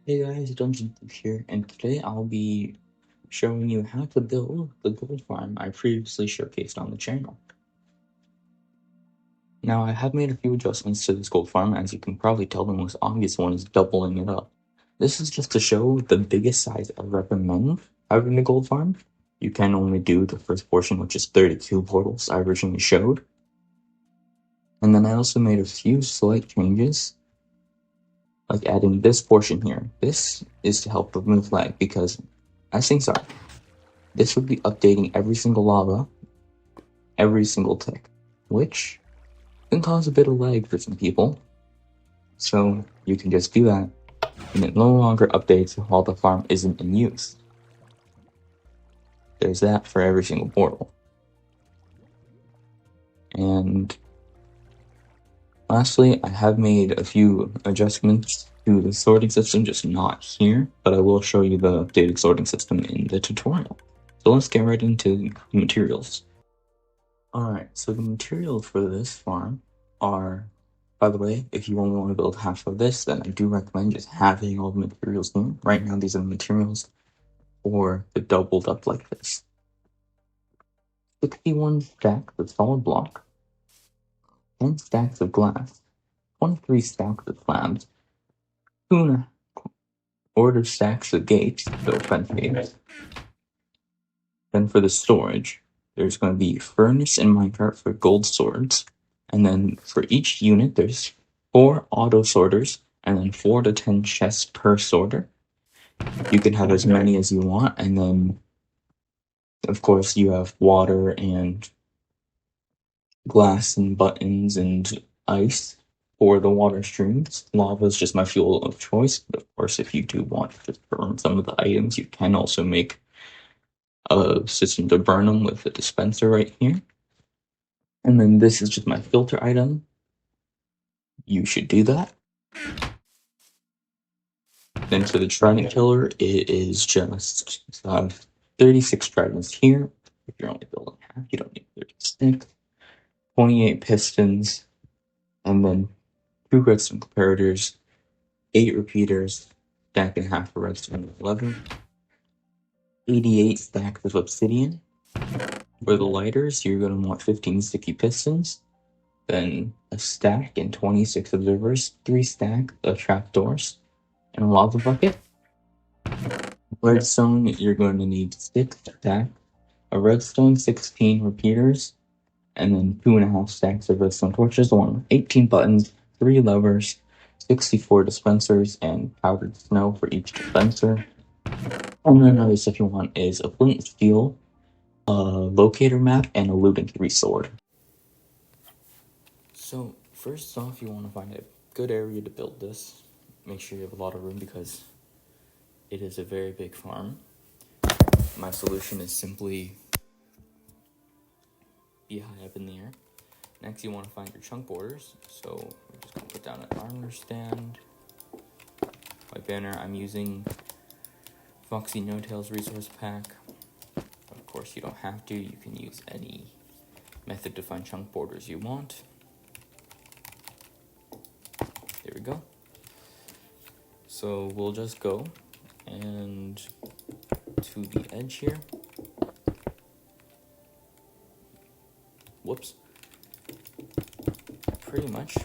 Hey guys, Dungeon here, and today I'll be showing you how to build the gold farm I previously showcased on the channel. Now, I have made a few adjustments to this gold farm. As you can probably tell, the most obvious one is doubling it up. This is just to show the biggest size I recommend having the gold farm. You can only do the first portion, which is 32 portals I originally showed. And then I also made a few slight changes, like adding this portion here. This is to help remove lag, because as things are, this would be updating every single lava, every single tick, which can cause a bit of lag for some people. So you can just do that, and it no longer updates while the farm isn't in use. There's that for every single portal. And lastly, I have made a few adjustments to the sorting system, just not here, but I will show you the updated sorting system in the tutorial. So let's get right into the materials. Alright, so the materials for this farm are, by the way, if you only want to build half of this, then I do recommend just having all the materials here. Right now, these are the materials for the doubled up like this. 61 stacks of solid block, 10 stacks of glass, 23 stacks of slabs, 2.25 stacks of gates, so fence gates. Then for the storage, there's going to be furnace and minecart for gold swords. And then for each unit, there's 4 auto sorters and then 4 to 10 chests per sorter. You can have as many as you want. And then, of course, you have water and glass and buttons and ice for the water streams. Lava is just my fuel of choice. But of course, if you do want to just burn some of the items, you can also make a system to burn them with a dispenser right here. And then this is just my filter item. You should do that. Then for the Trident killer, it is just 36 Tridents here. If you're only building half, you don't need 36. 28 pistons, and then 2 redstone comparators, 8 repeaters, stack and half for redstone 11, 88 stacks of obsidian. For the lighters, you're going to want 15 sticky pistons, then a stack and 26 observers, 3 stacks of trapdoors, and a lava bucket. Redstone, you're going to need 6 stacks of redstone, 16 repeaters, and then 2.5 stacks of redstone torches, along with 18 buttons, 3 levers, 64 dispensers, and powdered snow for each dispenser. And then another stuff you want is a flint and steel, a locator map, and a loot and 3 sword. So first off, you want to find a good area to build this. Make sure you have a lot of room because it is a very big farm. My solution is simply be high up in the air. Next, you want to find your chunk borders. So we're just going to put down an armor stand. My banner, I'm using Foxy No Tails resource pack. Of course, you don't have to. You can use any method to find chunk borders you want. There we go. So we'll just go and to the edge here. Whoops. Pretty much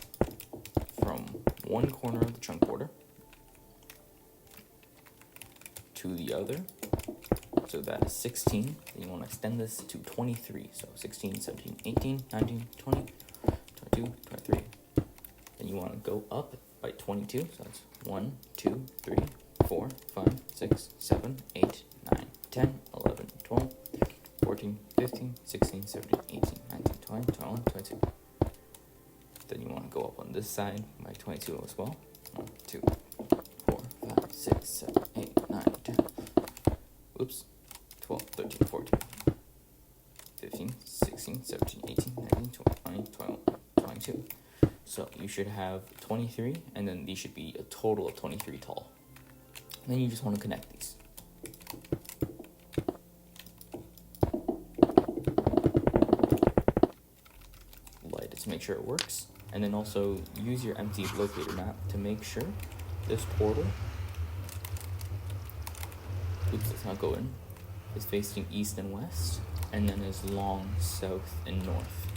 from one corner of the chunk border to the other. So that is 16. Then you want to extend this to 23. So 16, 17, 18, 19, 20, 22, 23. Then you want to go up by 22. So that's 1, 2, 3, 4, 5, 6, 7, 8, 9, 10, 11, 12, 14, 15, 16, 17, 18, 19, 20, 21, 22. Then you want to go up on this side by 22 as well. 1, 2, 4, 5, 6, 7, 8, 9, 10. Oops. 12, 13, 14, 15, 16, 17, 18, 19, 20, 21, 22. So you should have 23, and then these should be a total of 23 tall. And then you just want to connect these. Light it to make sure it works. And then also use your empty locator map to make sure this portal oops, let's not go in, is facing east and west, and then is long south and north.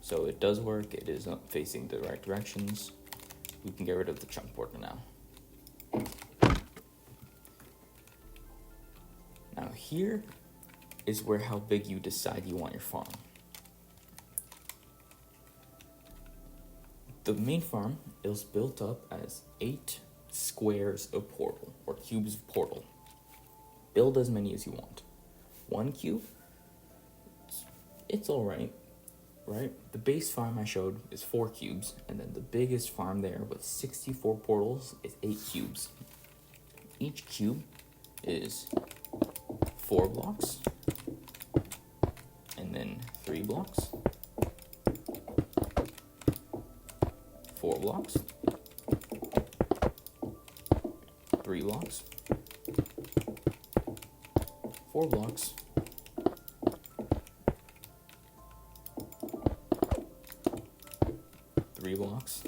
So it does work, it is not facing the right directions. We can get rid of the chunk border now. Now here is where how big you decide you want your farm. The main farm is built up as 8 squares of portal, or cubes of portal. Build as many as you want. 1 cube, it's alright, right? The base farm I showed is 4 cubes, and then the biggest farm there with 64 portals is 8 cubes. Each cube is 4 blocks, and then 3 blocks, 4 blocks, 3 blocks, 4 blocks, 3 blocks,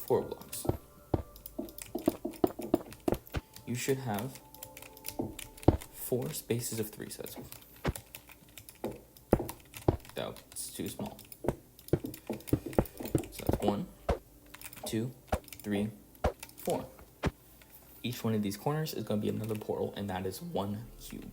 4 blocks. You should have 4 spaces of 3 sets. That's too small. So that's 1, 2, 3, 4. Each one of these corners is going to be another portal, and that is 1 cube.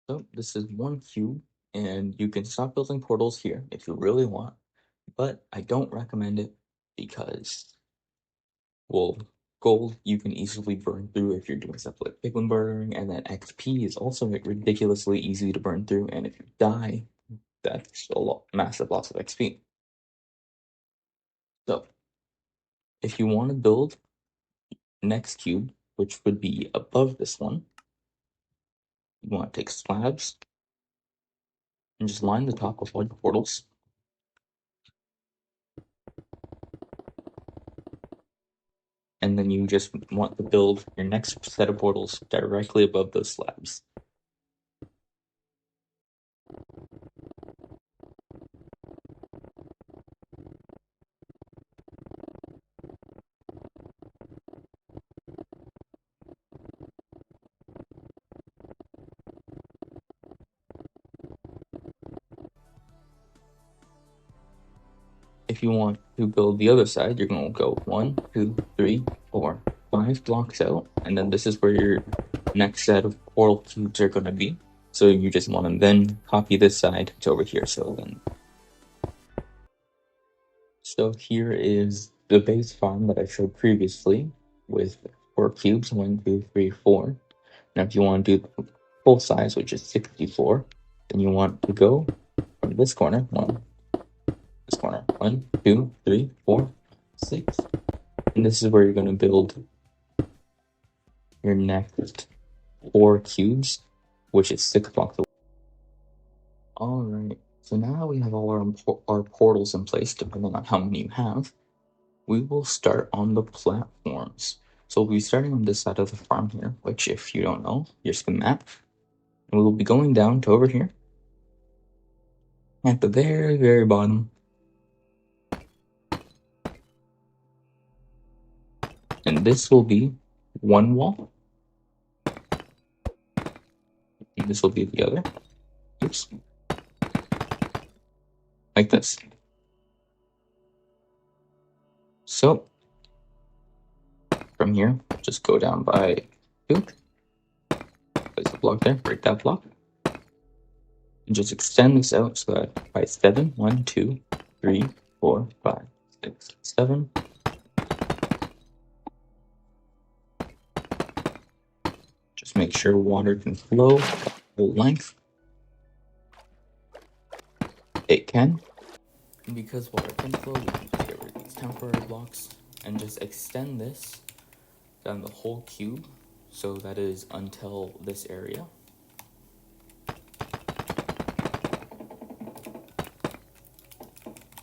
So this is 1 cube, and you can stop building portals here if you really want, but I don't recommend it because, well, gold you can easily burn through if you're doing stuff like piglin burning, and then XP is also ridiculously easy to burn through, and if you die, that's a massive loss of XP. So, if you want to build next cube, which would be above this one, you want to take slabs and just line the top with all your portals. And then you just want to build your next set of portals directly above those slabs. If you want to build the other side, you're going to go 1, 2, 3, 4, 5 blocks out, and then this is where your next set of portal cubes are going to be. So you just want to then copy this side to over here. So here is the base farm that I showed previously with 4 cubes, 1, 2, 3, 4. Now if you want to do the full size, which is 64, then you want to go from this corner, this corner, 1, 2, 3, 4, 6. And this is where you're going to build your next 4 cubes, which is 6 blocks away. Alright, so now we have all our portals in place, depending on how many you have. We will start on the platforms. So we'll be starting on this side of the farm here, which if you don't know, here's the map. And we will be going down to over here. At the very, very bottom. And this will be 1 wall. And this will be the other. Oops. Like this. So, from here, just go down by 2. Place a block there, break that block. And just extend this out so that by 7, 1, 2, 3, 4, 5, 6, 7. Just make sure water can flow full length. It can. And because water can flow, we can just get rid of these temporary blocks and just extend this down the whole cube. So that is until this area.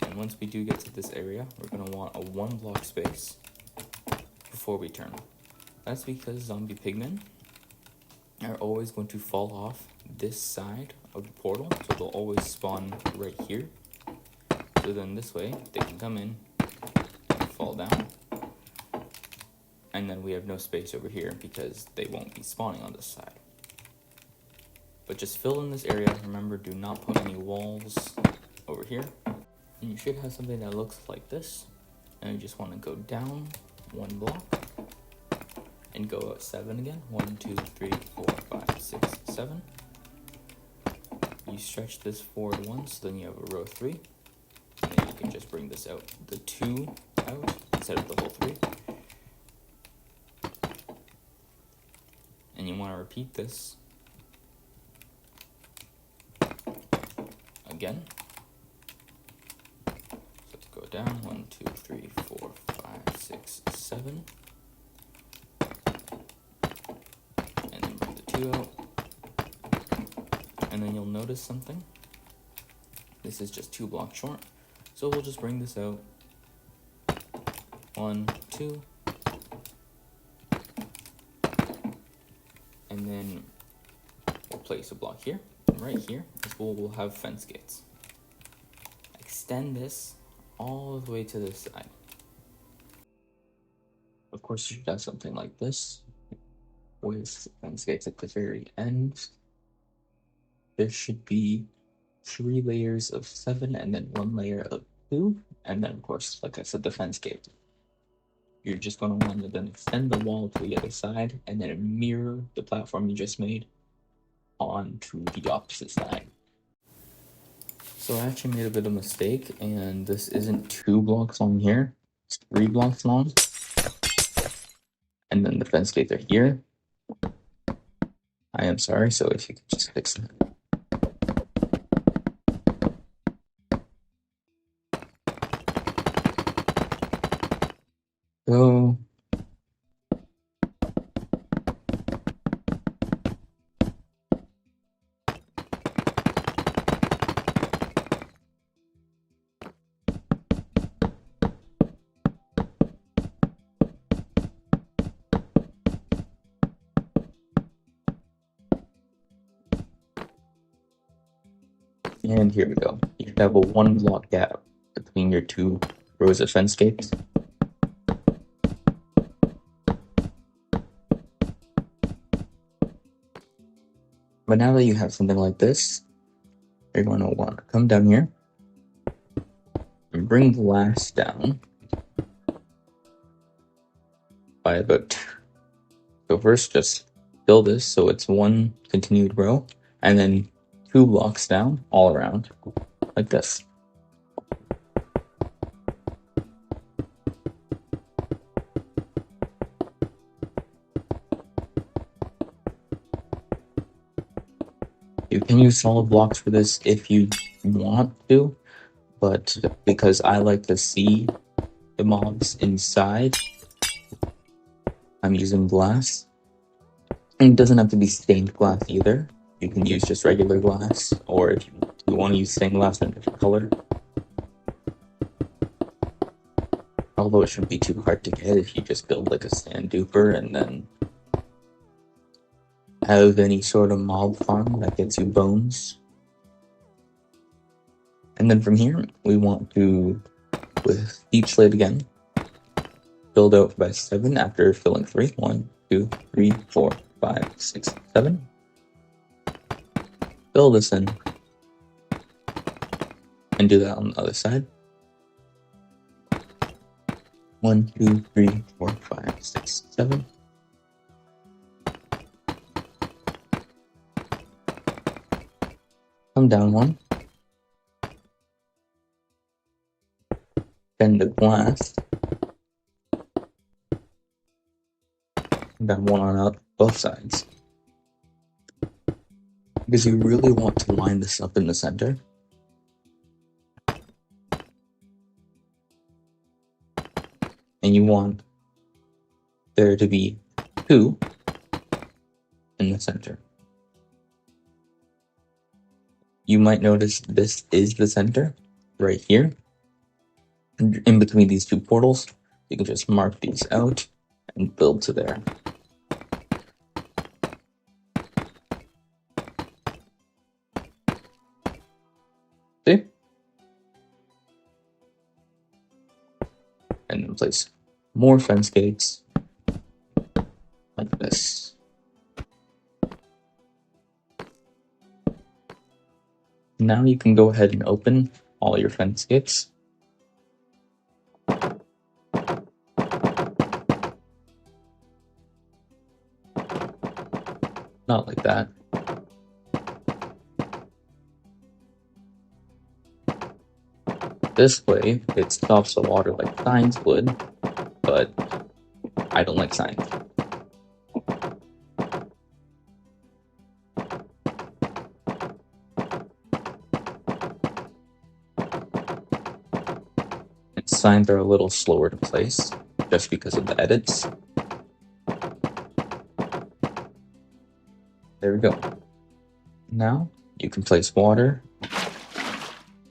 And once we do get to this area, we're going to want a 1 block space before we turn. That's because zombie pigmen are always going to fall off this side of the portal, so they'll always spawn right here. So then this way, they can come in and fall down. And then we have no space over here because they won't be spawning on this side. But just fill in this area. Remember, do not put any walls over here. And you should have something that looks like this. And you just want to go down 1 block and go up 7 again. 1, 2, 3, 4, 5, 6, 7. You stretch this forward once, then you have a row 3. And then you can just bring this out, the 2 out instead of the whole 3. And you want to repeat this again. So let's go down 1, 2, 3, 4, 5, 6, 7. And then bring the 2 out. And then you'll notice something. This is just 2 blocks short. So we'll just bring this out. 1, 2. And then we'll place a block here. And right here is where we'll have fence gates. Extend this all the way to this side. Of course, you should have something like this with fence gates at the very end. There should be 3 layers of 7 and then 1 layer of 2. And then, of course, like I said, the fence gate. You're just going to want to then extend the wall to the other side and then mirror the platform you just made onto the opposite side. So I actually made a bit of a mistake, and this isn't 2 blocks long here, it's 3 blocks long. And then the fence gates are here. I am sorry, so if you could just fix that. So and here we go. You should have a 1 block gap between your 2 rows of fence gates. But now that you have something like this, you're going to want to come down here and bring the glass down by about 2. So first, just fill this so it's 1 continued row, and then 2 blocks down all around, like this. You can use solid blocks for this if you want to, but because I like to see the mobs inside, I'm using glass. And it doesn't have to be stained glass either. You can use just regular glass, or if you want to use stained glass in a different color. Although it shouldn't be too hard to get if you just build like a sand duper and then have any sort of mob farm that gets you bones. And then from here, we want to, with each lid again, build out by 7 after filling 3. 1, 2, 3, 4, 5, 6, 7. Fill this in. And do that on the other side. 1, 2, 3, 4, 5, 6, 7. Come down 1. Then the glass. Down 1 on up both sides. Because you really want to line this up in the center. And you want there to be 2 in the center. You might notice this is the center right here. In between these 2 portals, you can just mark these out and build to there. and then place more fence gates like this. Now you can go ahead and open all your fence gates. Not like that. This way, it stops the water like signs would, but I don't like signs. And signs are a little slower to place, just because of the edits. There we go. Now, you can place water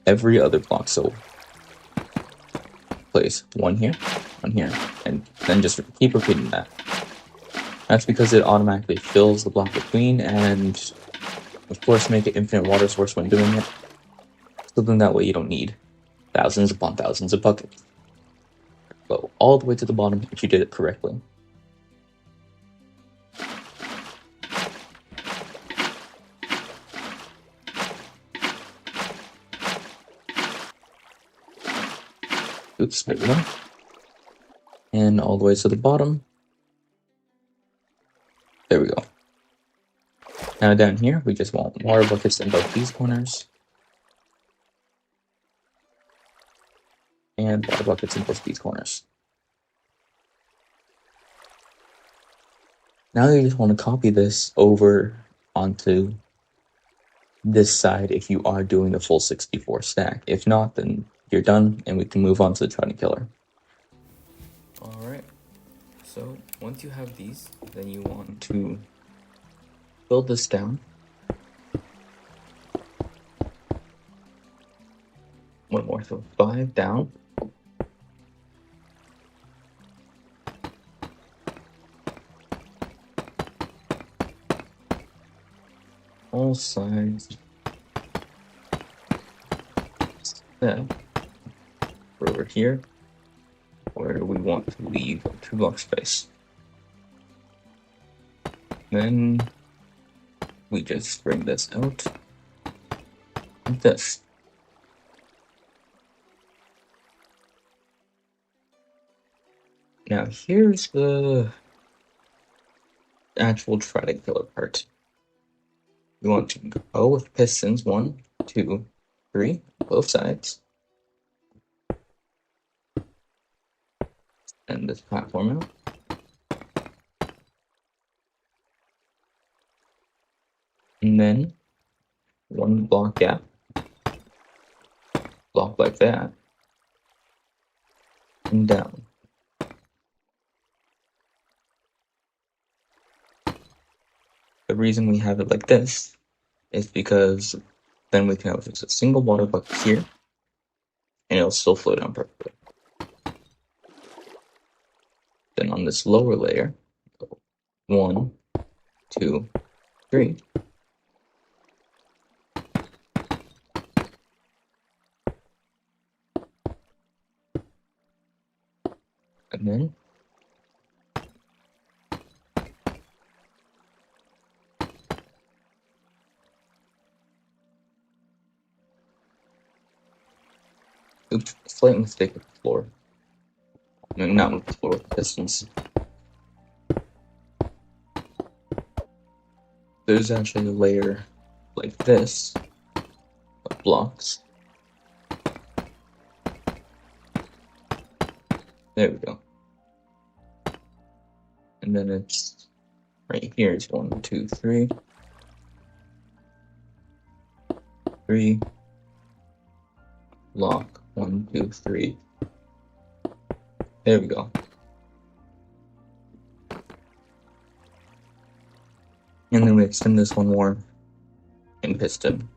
every other block, so place one here, and then just keep repeating that. That's because it automatically fills the block between, and of course make an infinite water source when doing it. So then that way you don't need thousands upon thousands of buckets. Go all the way to the bottom if you did it correctly. Oops, there we go. And all the way to the bottom. There we go. Now down here, we just want water buckets in both these corners. And water buckets in both these corners. Now you just want to copy this over onto this side if you are doing the full 64 stack. If not, then you're done and we can move on to the Trident Killer. Alright, so once you have these, then you want to build this down. One more, so 5 down. All sides. Step over here, where we want to leave a 2-block space. Then we just bring this out like this. Now here's the actual Trident Killer part. You want to go with pistons 1, 2, 3, both sides. And this platform out. And then 1 block gap. Block like that. And down. The reason we have it like this is because then we can have just a single water bucket here, and it'll still flow down perfectly. Then on this lower layer, 1, 2, 3. And then oops, slight mistake with the floor. No, not with the floor, with the pistons. There's actually a layer like this of blocks. There we go. And then it's right here. It's 1, 2, 3. 3. Block 1, 2, 3. There we go. And then we extend this one more in piston.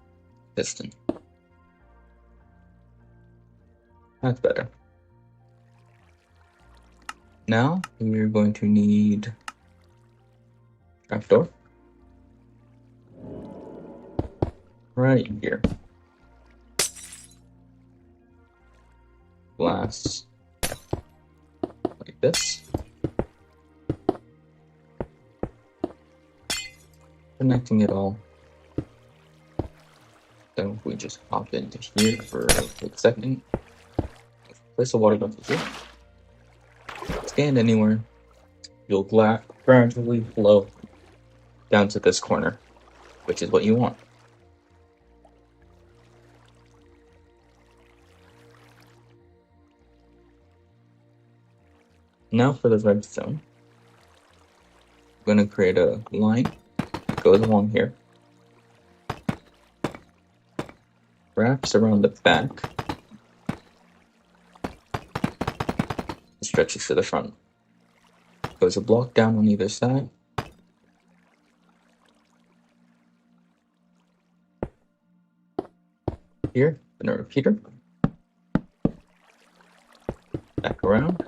That's better. Now we're going to need trapdoor right here. Glass like this. Connecting it all. Then we just hop into here for a quick second. Place the water bucket here. Stand anywhere. You'll gradually flow down to this corner, which is what you want. Now for the redstone. I'm going to create a line that goes along here. Wraps around the back. And stretches to the front. Goes a block down on either side. Here, and a repeater. Back around.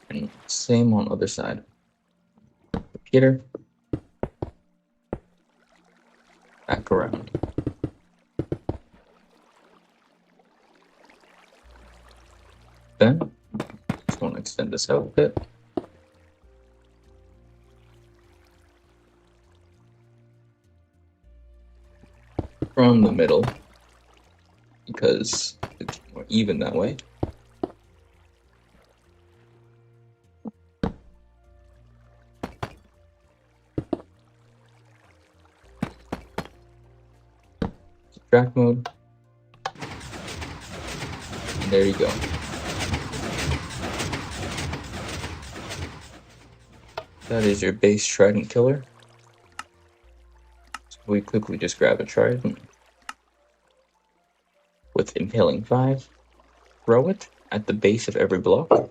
And same on other side. Repeater. Back around. Then, just want to extend this out a bit. From the middle, because it's more even that way. Subtract mode. And there you go. That is your base Trident killer. So we quickly just grab a Trident with Impaling 5, throw it at the base of every block.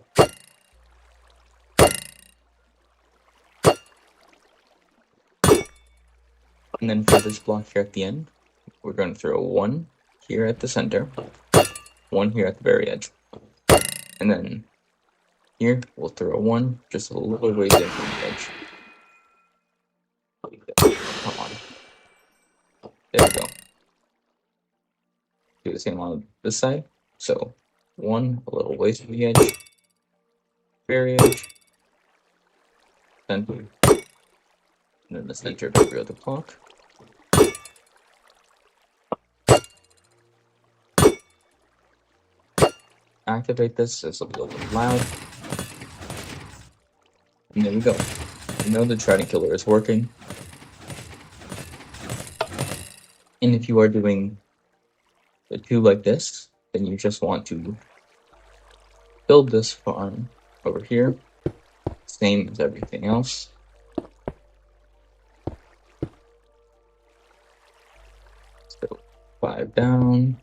And then for this block here at the end, we're going to throw one here at the center, one here at the very edge. And then here, we'll throw one just a little ways in from the edge. Come on. There we go. Do the same on this side. So, one a little ways from the edge, very edge, center, and then the center of every other block. Activate this, this will be a little loud. And there we go. You know the Trident killer is working. And if you are doing the two like this, then you just want to build this farm over here, same as everything else. So 5 down.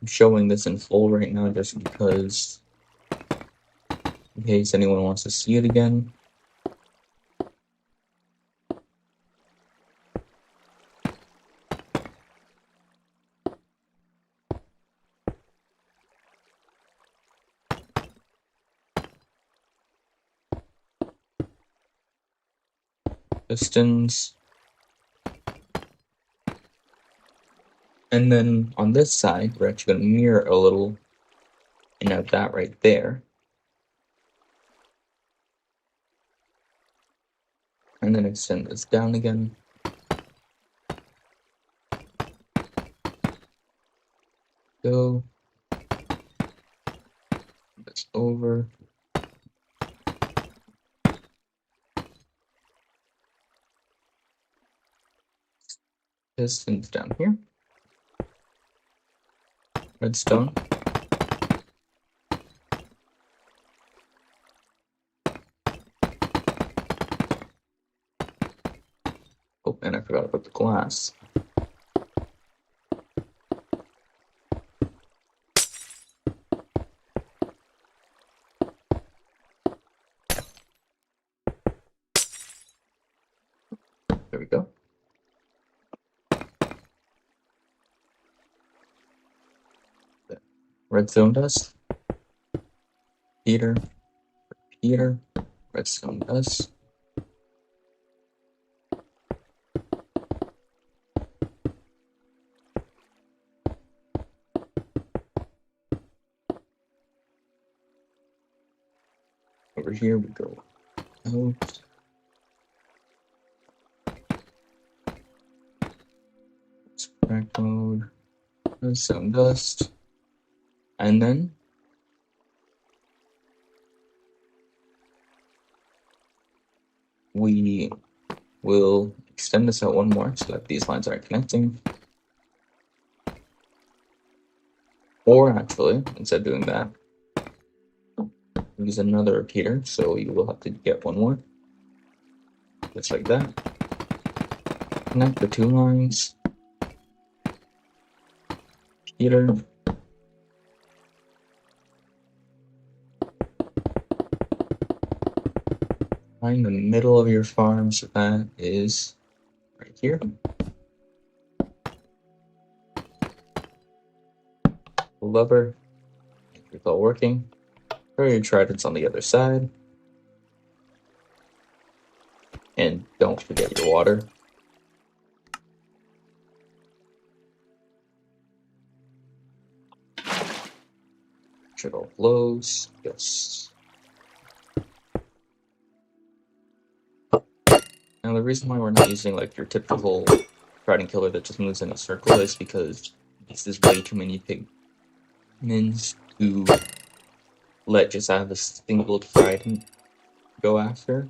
I'm showing this in full right now just because in case anyone wants to see it again. Pistons. And then on this side, we're actually going to mirror a little and have that right there. And then extend this down again. Go. This over. Pistons down here. Redstone. Oh, and I forgot about the glass. redstone dust, repeater, redstone dust. Over here we go out. Crack mode, redstone dust, and then we will extend this out one more so that these lines aren't connecting. Or actually, instead of doing that, use another repeater, so you will have to get one more. Just like that. Connect the two lines. Repeater. Find the middle of your farm, so that is right here. Lever. It's all working. Throw your tridents on the other side. And don't forget your water. It all flows. Yes. Now the reason why we're not using like your typical Trident killer that just moves in a circle is because this is way too many pigments to let just have a single Trident go after,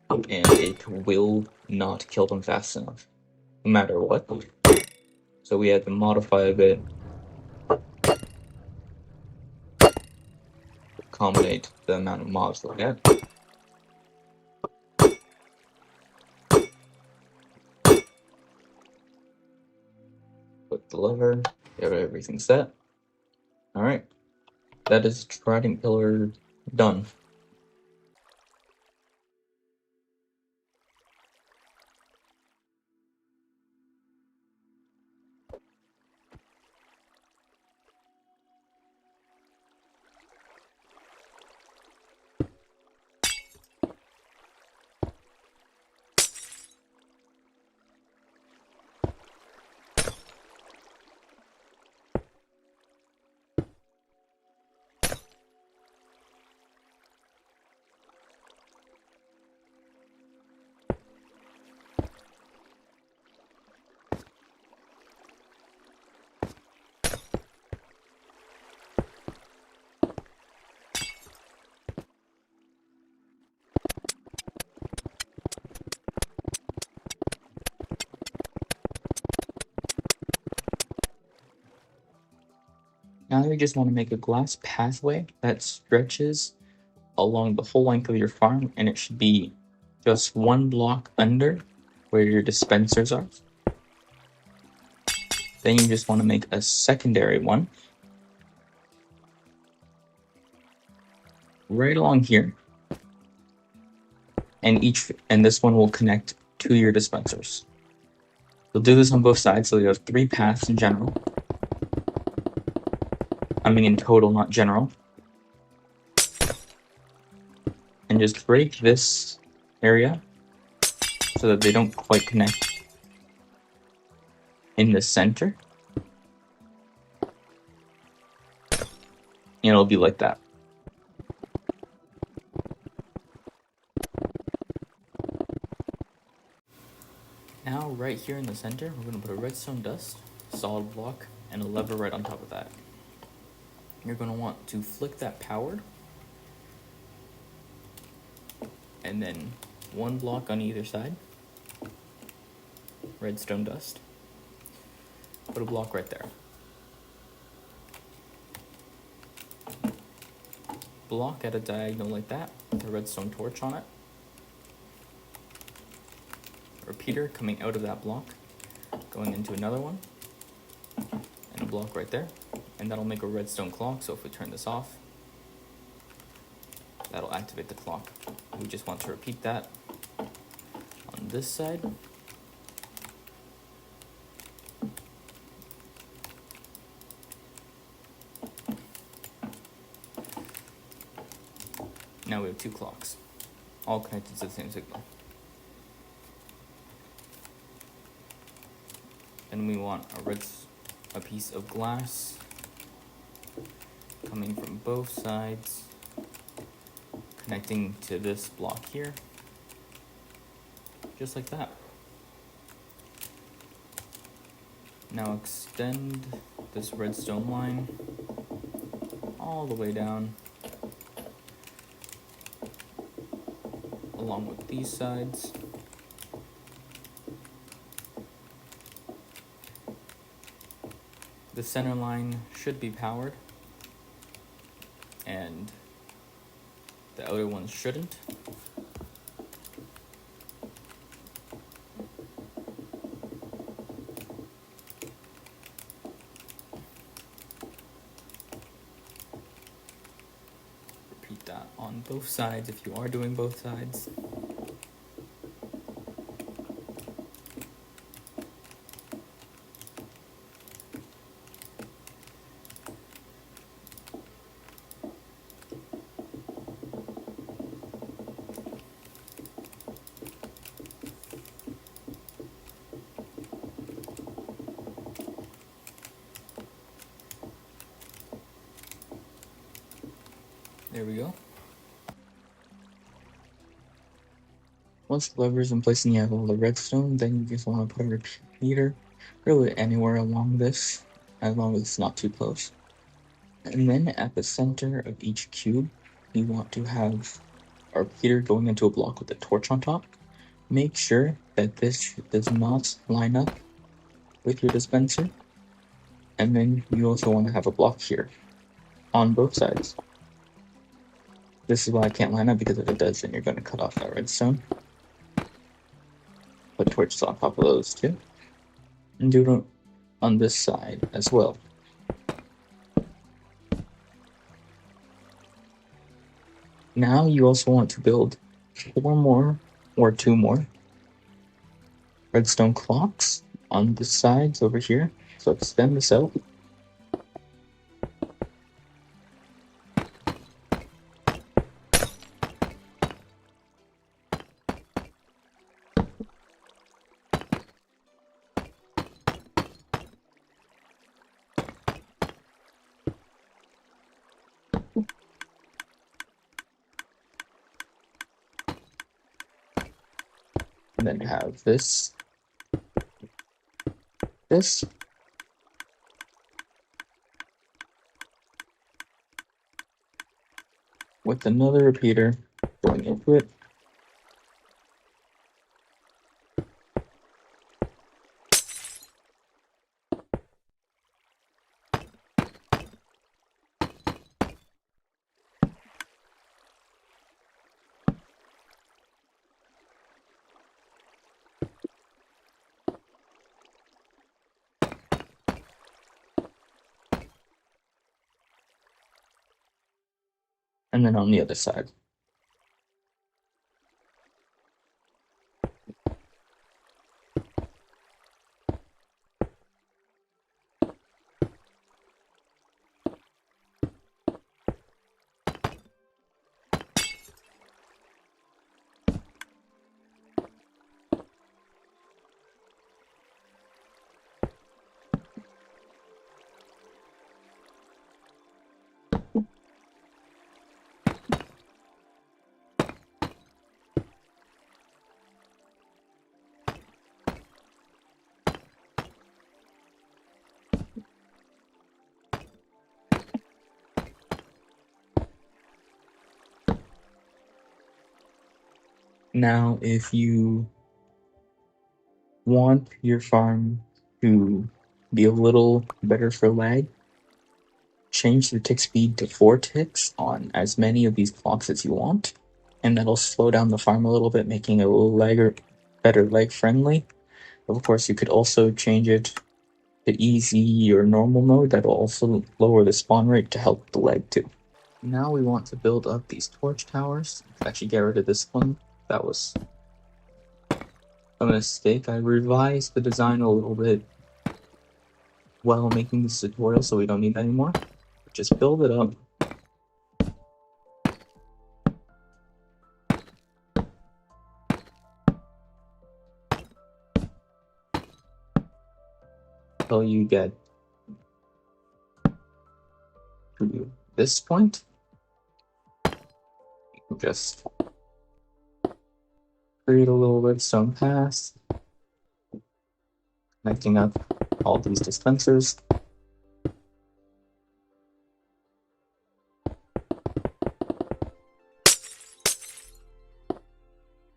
and it will not kill them fast enough, no matter what. So we had to modify a bit, accommodate the amount of mobs we'll get. Put the lever, get everything set. Alright, that is Trident killer done. Now you just want to make a glass pathway that stretches along the whole length of your farm, and it should be just one block under where your dispensers are. Then you just want to make a secondary one right along here, and this one will connect to your dispensers. You'll do this on both sides, so you have 3 paths in general. I mean in total, not general. And just break this area so that they don't quite connect in the center. And it'll be like that. Now, right here in the center, we're going to put a redstone dust, solid block, and a lever right on top of that. You're going to want to flick that powered, and then 1 block on either side, redstone dust, put a block right there. Block at a diagonal like that, with a redstone torch on it. Repeater coming out of that block, going into another one, and a block right there, and that'll make a redstone clock. So if we turn this off, that'll activate the clock. We just want to repeat that on this side. Now we have 2 clocks, all connected to the same signal. And we want a piece of glass coming from both sides, connecting to this block here, just like that. Now extend this redstone line all the way down, along with these sides. The center line should be powered, and the outer ones shouldn't. Repeat that on both sides if you are doing both sides. There we go. Once the lever is in place and you have all the redstone, then you just want to put a repeater really anywhere along this, as long as it's not too close. And then at the center of each cube, you want to have a repeater going into a block with a torch on top. Make sure that this does not line up with your dispenser. And then you also want to have a block here on both sides. This is why I can't line up, because if it does, then you're going to cut off that redstone. Put torches on top of those too. And do it on this side as well. Now you also want to build 4 more or 2 more redstone clocks on the sides over here. So extend this out. And then have this, with another repeater going into it. And then on the other side. Now, if you want your farm to be a little better for lag, change the tick speed to 4 ticks on as many of these clocks as you want, and that'll slow down the farm a little bit, making it a little better lag friendly. Of course, you could also change it to easy or normal mode. That'll also lower the spawn rate to help the lag too. Now we want to build up these torch towers. Actually, get rid of this one. That was a mistake. I revised the design a little bit while making this tutorial, so we don't need that anymore. Just build it up. until you get to this point. You can just create a little redstone path, connecting up all these dispensers.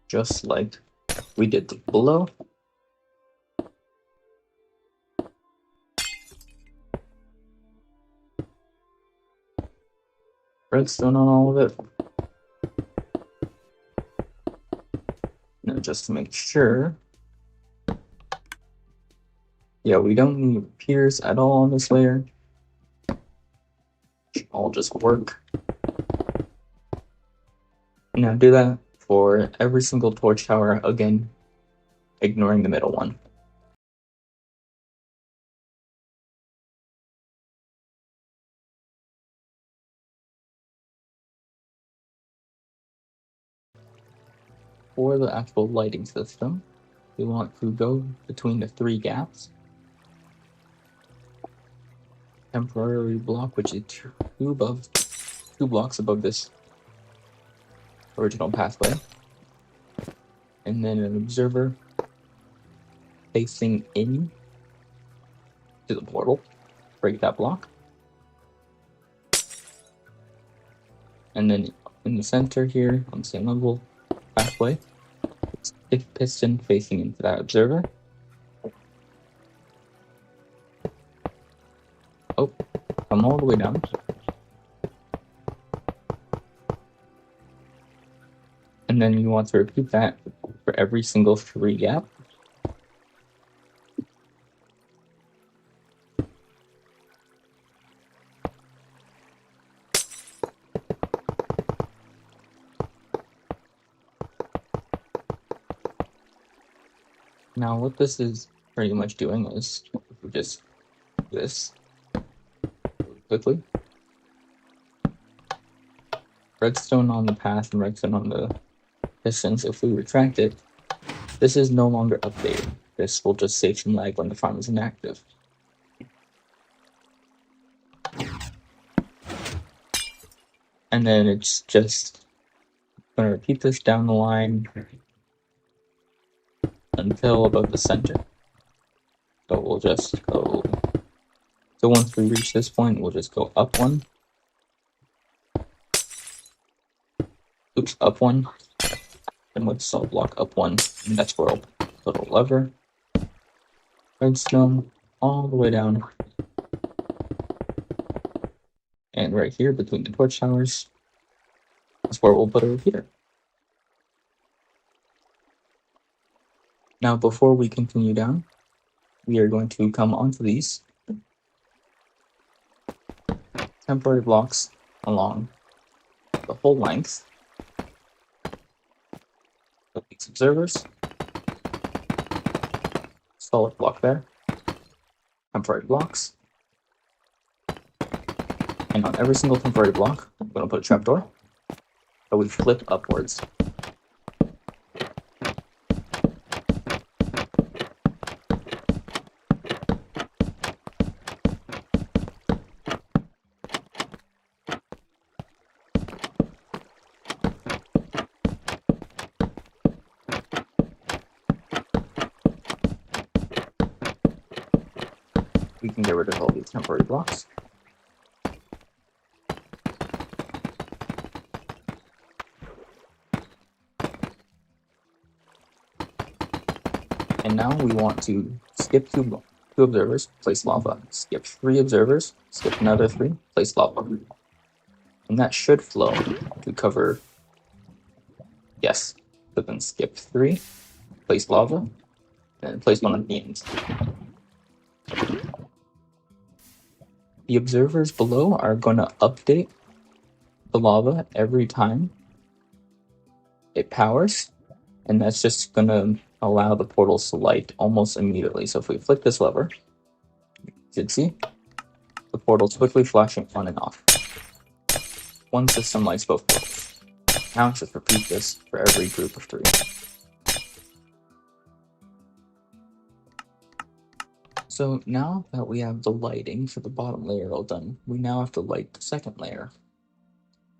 Just like we did below. Redstone on all of it. Now just to make sure. Yeah, we don't need piers at all on this layer. All just work. Now do that for every single torch tower, again, ignoring the middle one. For the actual lighting system, we want to go between the 3 gaps. Temporary block, which is two blocks above this original pathway. And then an observer facing in to the portal. Break that block. And then in the center here, on the same level pathway, stick piston facing into that observer. Oh, come all the way down. And then you want to repeat that for every single 3 gap. Now what this is pretty much doing is just this quickly. Redstone on the path and redstone on the pistons. If we retract it, this is no longer updated. This will just save some lag when the farm is inactive. And then it's just going to repeat this down the line until about the center. So we'll just go. So once we reach this point, we'll just go up 1. Oops, up 1. And with salt block up 1. And that's where I'll put a lever. Redstone all the way down. And right here between the torch towers is where we'll put a repeater. Now before we continue down, we are going to come onto these temporary blocks along the whole length of these observers. Solid block there. Temporary blocks. And on every single temporary block, I'm going to put a trapdoor, but we flip upwards. We can get rid of all these temporary blocks. And now we want to skip 2 observers, place lava. Skip 3 observers, skip another 3, place lava. And that should flow to cover, yes. So then skip 3, place lava, and place 1 at the end. The observers below are going to update the lava every time it powers, and that's just going to allow the portals to light almost immediately. So if we flick this lever, you can see the portals quickly flashing on and off. One system lights both portals. Now just repeat this for every group of 3. So now that we have the lighting for the bottom layer all done, we now have to light the second layer.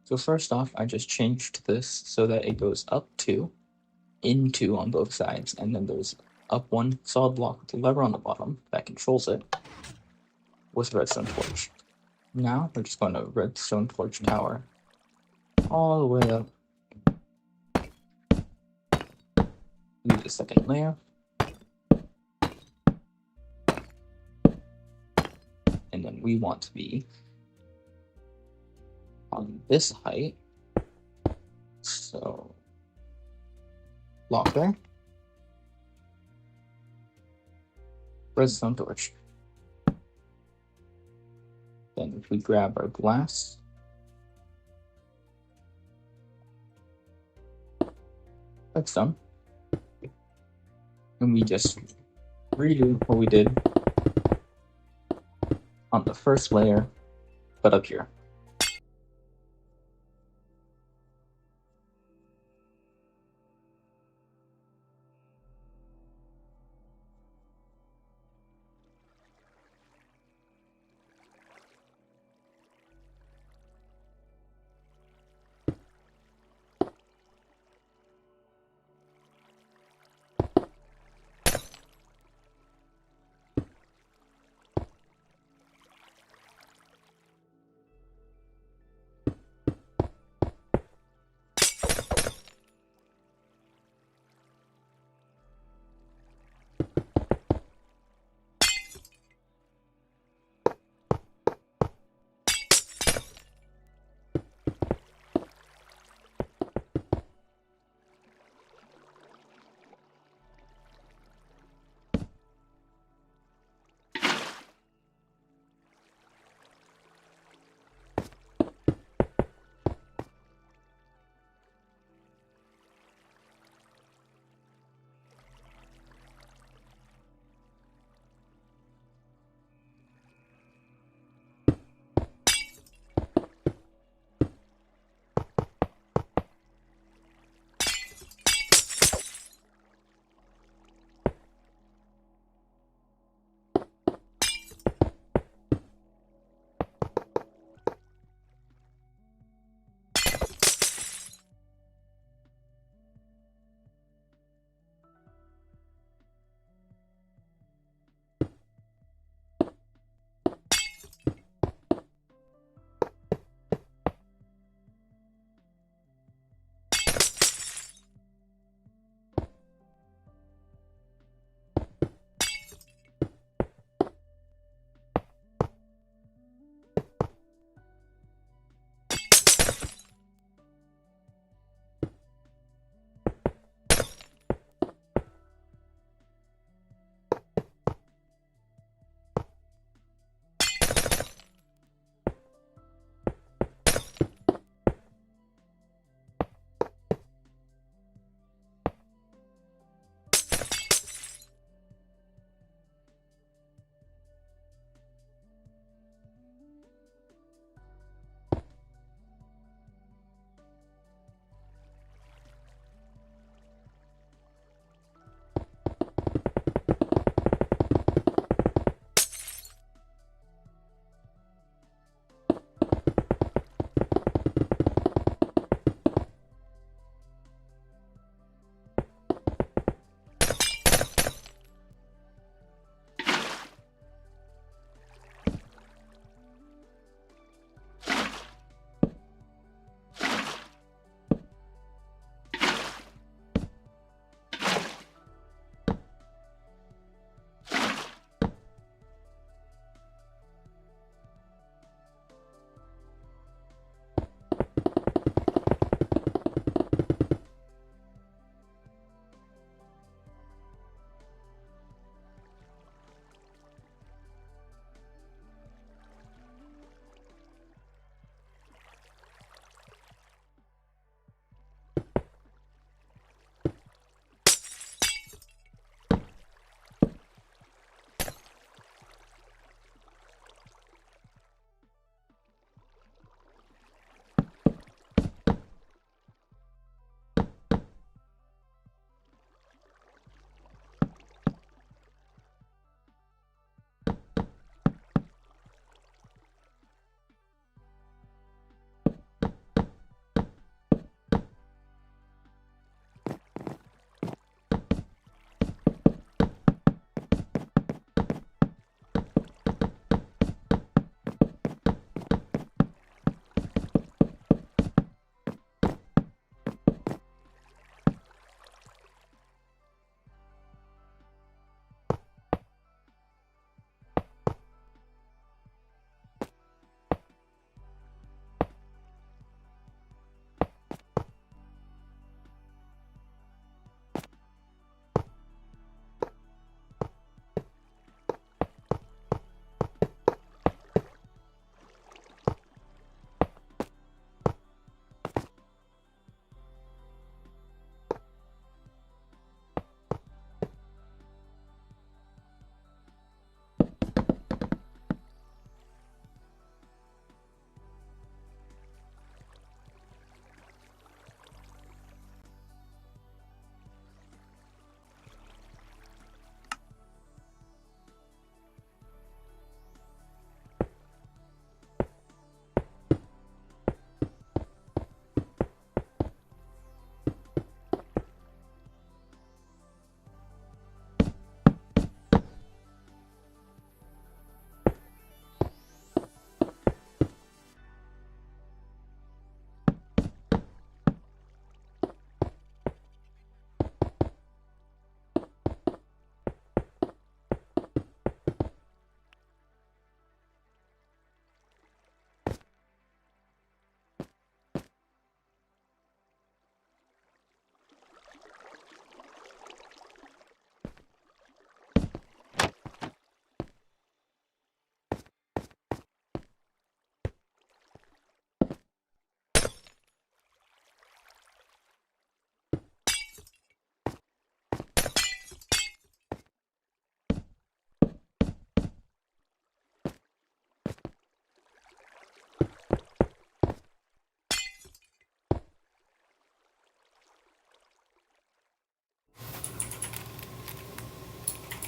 So first off, I just changed this so that it goes up 2, in 2 on both sides, and then there's up 1 solid block with a lever on the bottom that controls it with redstone torch. Now we're just going to redstone torch tower all the way up. Do the second layer. And then we want to be on this height. So block there. Redstone torch. Then if we grab our glass, redstone, and we just redo what we did on the first layer, but up here.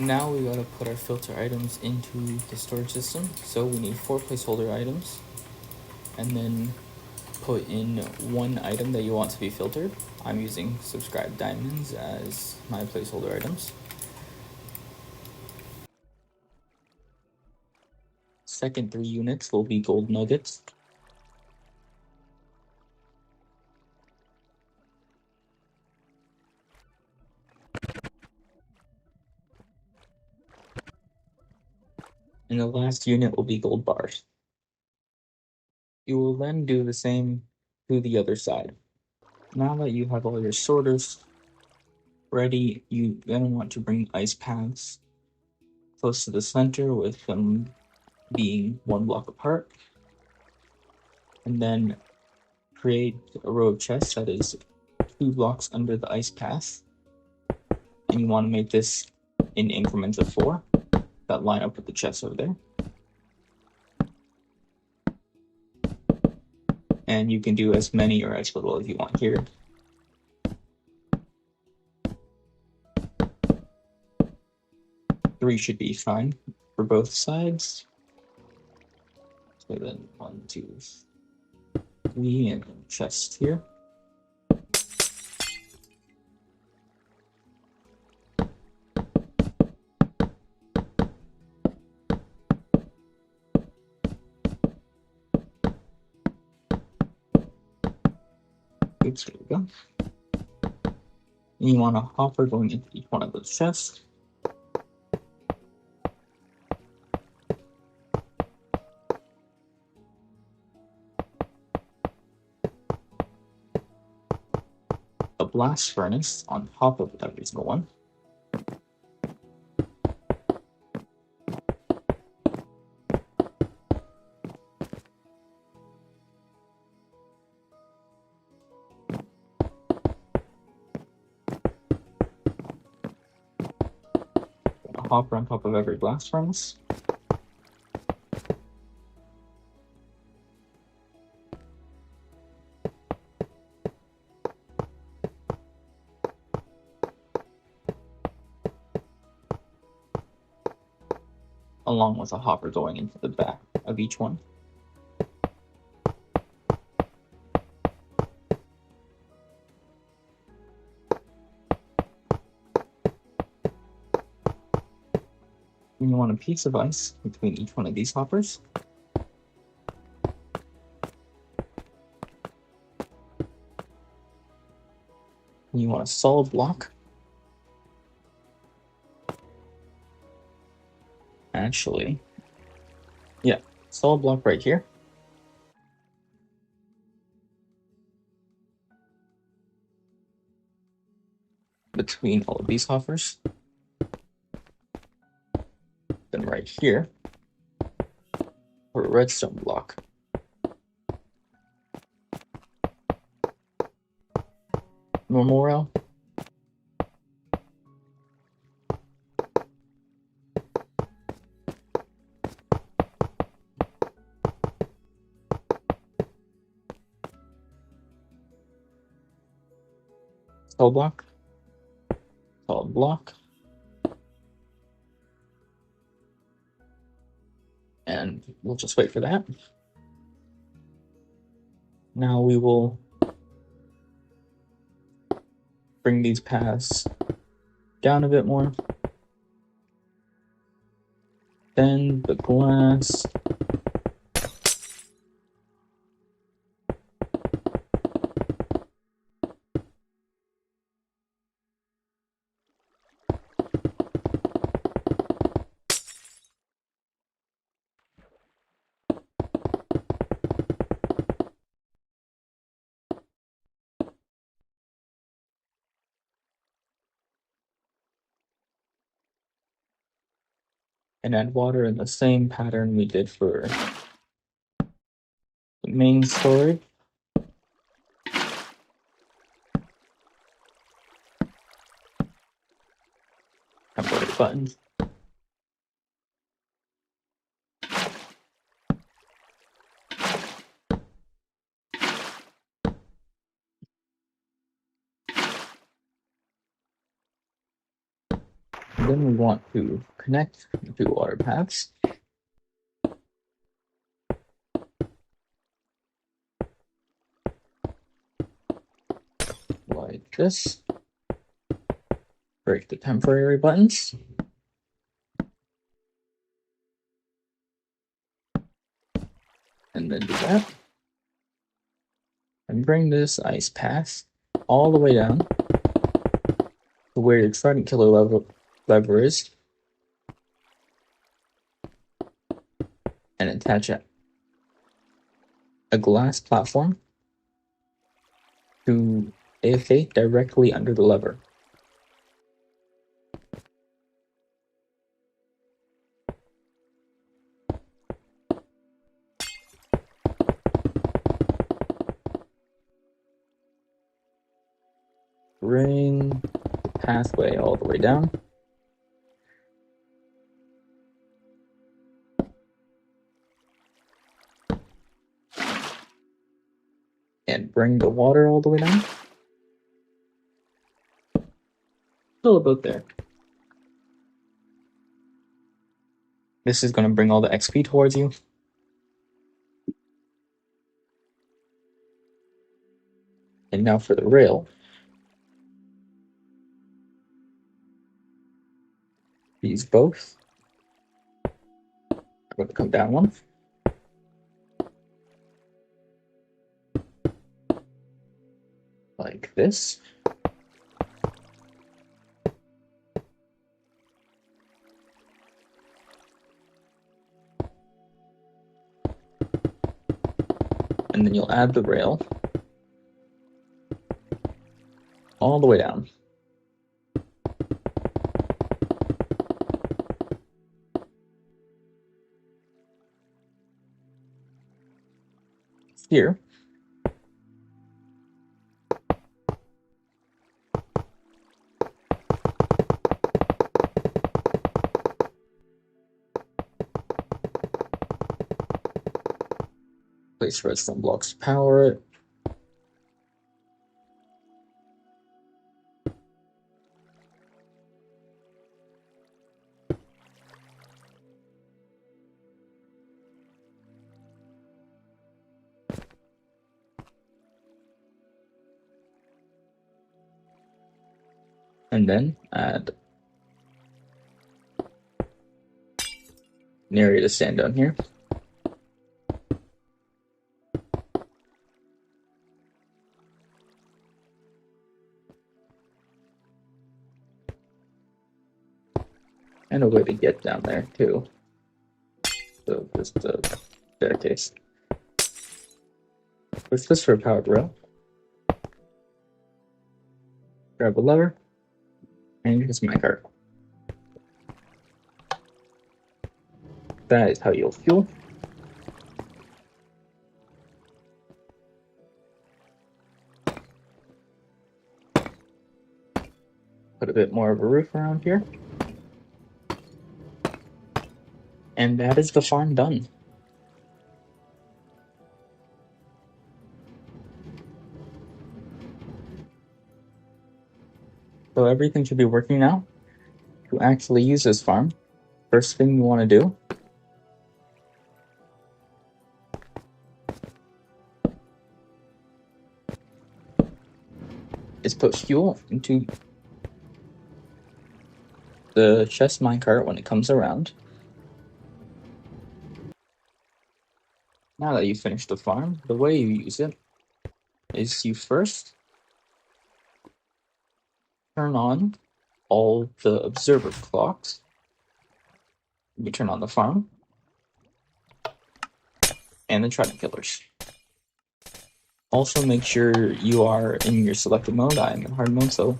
Now we gotta put our filter items into the storage system. So we need 4 placeholder items, and then put in 1 item that you want to be filtered. I'm using subscribed diamonds as my placeholder items. Second 3 units will be gold nuggets. And the last unit will be gold bars. You will then do the same to the other side. Now that you have all your sorters ready, you then want to bring ice paths close to the center with them being 1 block apart. And then create a row of chests that is 2 blocks under the ice path. And you want to make this in increments of 4 that line up with the chests over there. And you can do as many or as little as you want here. Three should be fine for both sides. So then 1, 2, 3, and chest here. Oops, there we go. And you want a hopper going into each one of those chests. A blast furnace on top of every single one. A hopper on top of every blast furnace. Along with a hopper going into the back of each one. And you want a piece of ice between each one of these hoppers. And you want a solid block. Actually, yeah, solid block right here. Between all of these hoppers. Then right here for a redstone block. Normal row. Solid block. Solid block. And we'll just wait for that. Now we will bring these paths down a bit more. Then the glass. And add water in the same pattern we did for the main storage. Temporary buttons. then we want to connect the two water paths. Like this. Break the temporary buttons. And then do that. And bring this ice path all the way down to where your Trident killer lever is. And attach a glass platform to AFK directly under the lever. Bring the pathway all the way down. And bring the water all the way down. Still about there. This is going to bring all the XP towards you. And now for the rail. These both. I'm going to come down one. Like this. And then you'll add the rail all the way down. Here. Place redstone blocks to power it. And then add an area to stand down here. And a way to get down there too. So just a staircase. What's this for a powered rail? Grab a lever. And here's my cart. That is how you'll fuel. Put a bit more of a roof around here. And that is the farm done. So everything should be working now. To actually use this farm, first thing you want to do is put fuel into the chest minecart when it comes around. Now that you've finished the farm, the way you use it is you first turn on all the observer clocks. You turn on the farm and the Trident killers. Also make sure you are in your selected mode. I'm in hard mode, so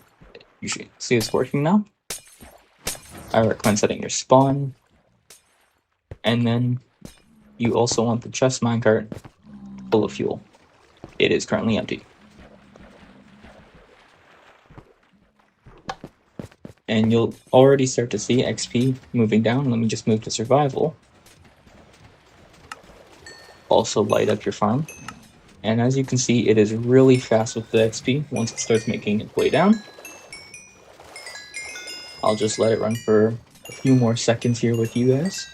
you should see it's working now. I recommend setting your spawn. And then you also want the chest minecart full of fuel. It is currently empty. And you'll already start to see XP moving down. Let me just move to survival. Also light up your farm. And as you can see, it is really fast with the XP once it starts making its way down. I'll just let it run for a few more seconds here with you guys.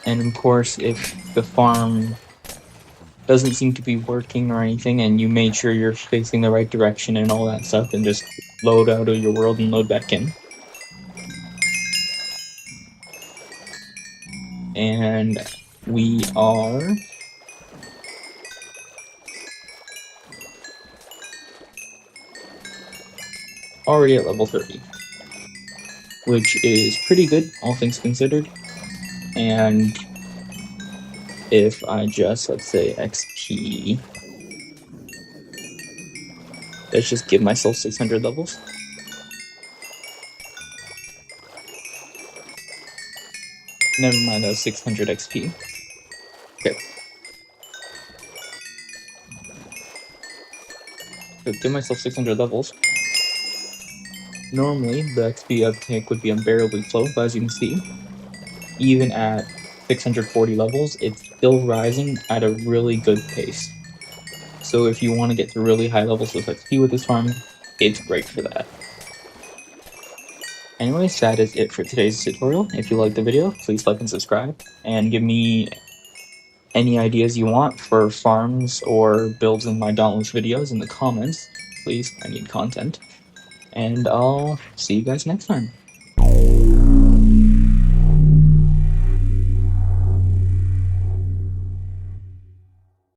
And of course, if the farm doesn't seem to be working or anything, and you made sure you're facing the right direction and all that stuff, then just load out of your world and load back in. And we are already at level 30, which is pretty good, all things considered. And if I just, let's say, XP, let's just give myself 600 levels. Never mind, that was 600 XP. Okay. So give myself 600 levels. Normally, the XP uptake would be unbearably slow, but as you can see, even at 640 levels, it's still rising at a really good pace. So if you want to get to really high levels of XP with this farm, it's great for that. Anyways, that is it for today's tutorial. If you liked the video, please like and subscribe, and give me any ideas you want for farms or builds in my Dauntless videos in the comments. Please, I need content. And I'll see you guys next time.